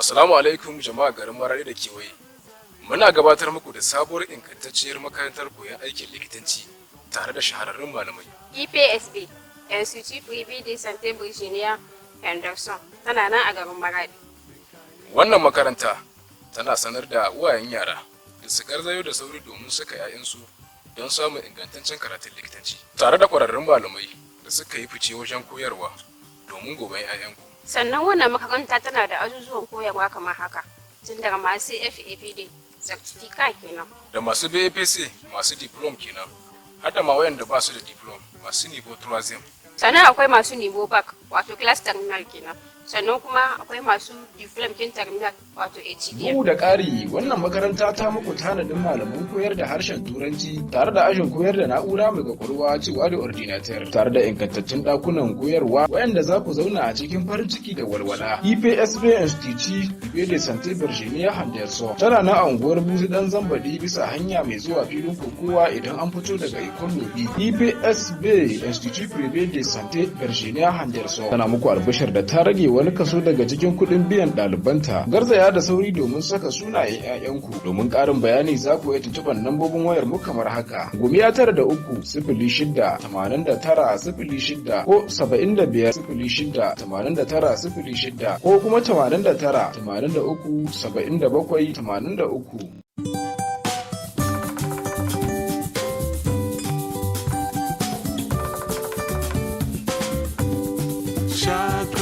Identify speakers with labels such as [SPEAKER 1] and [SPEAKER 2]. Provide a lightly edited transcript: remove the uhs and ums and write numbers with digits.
[SPEAKER 1] Assalamu alaikum jama'a garin Maradi da kewaye. Muna gabatar muku da sabuwar ingantacciyar makarantar koyon aikin likitanci tare da shahararrun malamai.
[SPEAKER 2] IPSB, Institut Privé de Santé Virginia Henderson, tana nan a garin Maradi.
[SPEAKER 1] Wannan makaranta tana sanar da uwayen yara da su garzayo da sauri domin saka 'ya'yansu don samun ingantaccen karatun likitanci. Tare da ƙwararrun malamai da suka yi fice wajen koyarwa domin goben 'ya'yanku.
[SPEAKER 2] Sannan wannan makaranta tana da azuzuwan koyarwa kamar haka, tun daga masu FAPD, certificate kenan.
[SPEAKER 1] Da masu BAPC, masu diplom kenan, har da ma wayanda ba su da diplom, masu nivo tourism.
[SPEAKER 2] Sannan akwai masu nivo back, wato class terminal kenan. Sannan kuma akwai masu diplom kin terminal, wato HDM.
[SPEAKER 3] Bugu da ƙari, wannan makaranta ta muku tanadin malaman koyar da harshen Turanci tare da ajin koyar da na'ura mai kwakwalwa cewa da ordinator tare da ingantaccen ɗakunan koyarwa wayanda za ku zauna a cikin farin ciki da walwala. IPSB Institute Privé de Santé Virginia Henderson tana na a unguwar Buzu dan Zambadi bisa hanya mai zuwa filin kokowa idan an fito daga Ikon Lobi. IPSB Institute Privé de Santé Virginia Henderson tana muku albishir da ta rage wani kaso daga cikin kuɗin biyan ɗalibanta. Garzaya da sauri domin saka sunayen 'ya'yanku. Domin ƙarin bayani za ku iya tuntuɓar lambobin wayar mu kamar haka: 93-06-89-06 ko 75-06-89-06 ko kuma 89-83-77-83.
[SPEAKER 4] Chaque